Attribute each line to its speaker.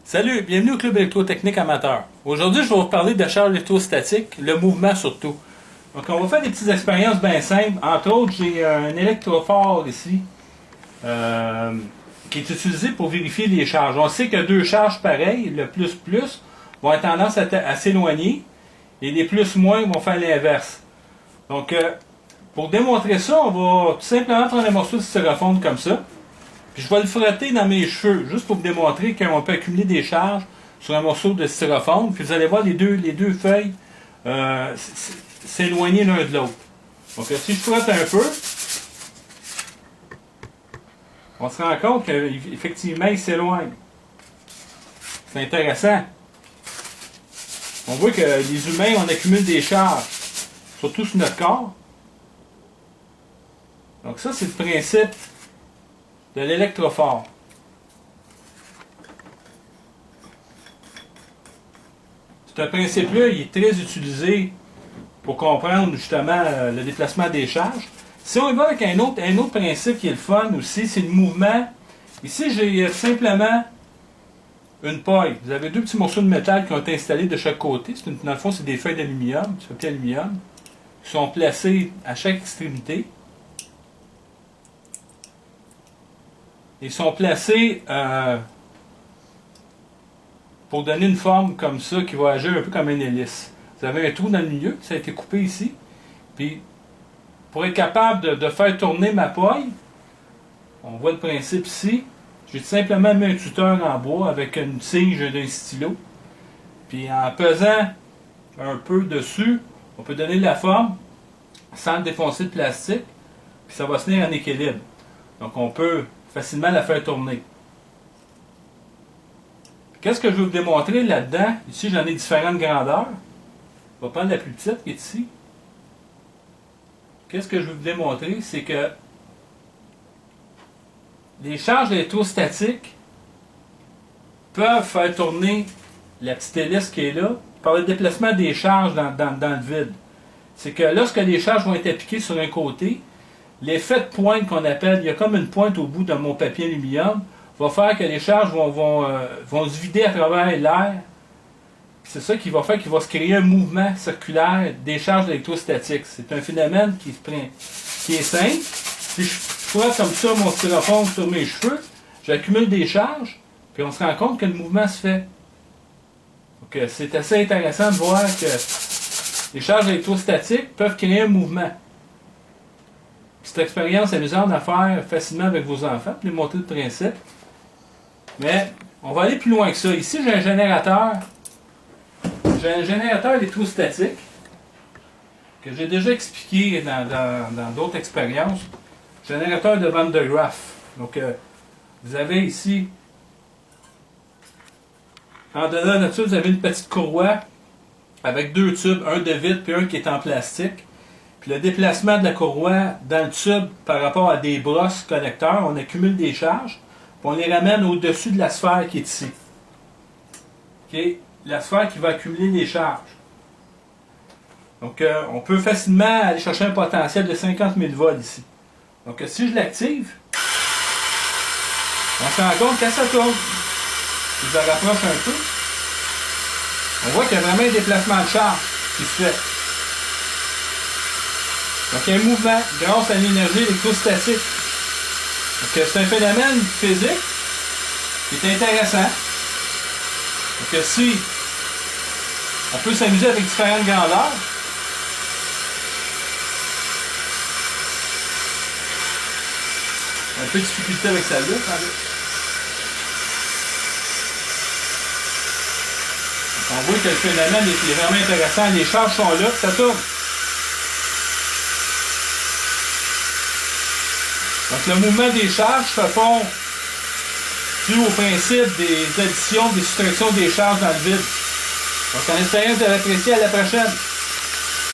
Speaker 1: Salut, bienvenue au Club électrotechnique amateur. Aujourd'hui, je vais vous parler de charge électrostatique, le mouvement surtout. Donc, on va faire des petites expériences bien simples. Entre autres, j'ai un électrophore ici qui est utilisé pour vérifier les charges. On sait que deux charges pareilles, le plus, vont avoir tendance à s'éloigner et les plus-moins vont faire l'inverse. Donc, pour démontrer ça, on va tout simplement prendre un morceau de styrofoam comme ça. Puis je vais le frotter dans mes cheveux, juste pour vous démontrer qu'on peut accumuler des charges sur un morceau de styrofoam. Puis vous allez voir les deux feuilles s'éloigner l'un de l'autre. Donc si je frotte un peu, on se rend compte qu'effectivement ils s'éloignent. C'est intéressant. On voit que les humains, on accumule des charges, surtout sur notre corps. Donc ça, c'est le principe de l'électrophore. Ce principe-là, il est très utilisé pour comprendre justement le déplacement des charges. Si on y va avec un autre principe qui est le fun aussi, c'est le mouvement. Ici, j'ai simplement une paille. Vous avez deux petits morceaux de métal qui ont été installés de chaque côté. Dans le fond, c'est des feuilles d'aluminium, du papier aluminium, qui sont placées à chaque extrémité. Ils sont placés pour donner une forme comme ça qui va agir un peu comme une hélice. Vous avez un trou dans le milieu, ça a été coupé ici. Puis, pour être capable de faire tourner ma paille, on voit le principe ici. J'ai tout simplement mis un tuteur en bois avec une tige d'un stylo. Puis, en pesant un peu dessus, on peut donner de la forme sans défoncer le plastique. Puis, ça va se tenir en équilibre. Donc, on peut facilement la faire tourner. Qu'est-ce que je vais vous démontrer là-dedans? Ici, j'en ai différentes grandeurs. On va prendre la plus petite qui est ici. Qu'est-ce que je vais vous démontrer? C'est que les charges électrostatiques peuvent faire tourner la petite hélice qui est là par le déplacement des charges dans le vide. C'est que lorsque les charges vont être appliquées sur un côté, l'effet de pointe qu'on appelle, il y a comme une pointe au bout de mon papier aluminium, va faire que les charges vont se vider à travers l'air. C'est ça qui va faire qu'il va se créer un mouvement circulaire des charges électrostatiques. C'est un phénomène qui est simple. Si je frotte comme ça mon styrofoam sur mes cheveux, j'accumule des charges, puis on se rend compte que le mouvement se fait. Donc c'est assez intéressant de voir que les charges électrostatiques peuvent créer un mouvement. Cette expérience amusante à faire facilement avec vos enfants, pour les montrer le principe. Mais on va aller plus loin que ça. Ici, j'ai un générateur. J'ai un générateur électrostatique que j'ai déjà expliqué dans d'autres expériences. Générateur de Van de Graaff. Donc, vous avez ici, en dedans de ça, vous avez une petite courroie avec deux tubes, un de vitre et un qui est en plastique. Puis le déplacement de la courroie dans le tube par rapport à des brosses connecteurs, on accumule des charges, puis on les ramène au-dessus de la sphère qui est ici. Okay? La sphère qui va accumuler les charges. Donc, on peut facilement aller chercher un potentiel de 50 000 volts ici. Donc, si je l'active, on se rend compte quand ça tourne. Si je la rapproche un peu, on voit qu'il y a vraiment un déplacement de charge qui se fait. Donc, il y a un mouvement grâce à l'énergie électrostatique. Donc, c'est un phénomène physique qui est intéressant. Donc, si on peut s'amuser avec différentes grandeurs, un peu de difficulté avec celle-là. On voit que le phénomène est vraiment intéressant. Les charges sont là, ça tourne. Donc, le mouvement des charges se font dû au principe des additions, des soustractions des charges dans le vide. Donc, en espérant que vous avez apprécié, à la prochaine.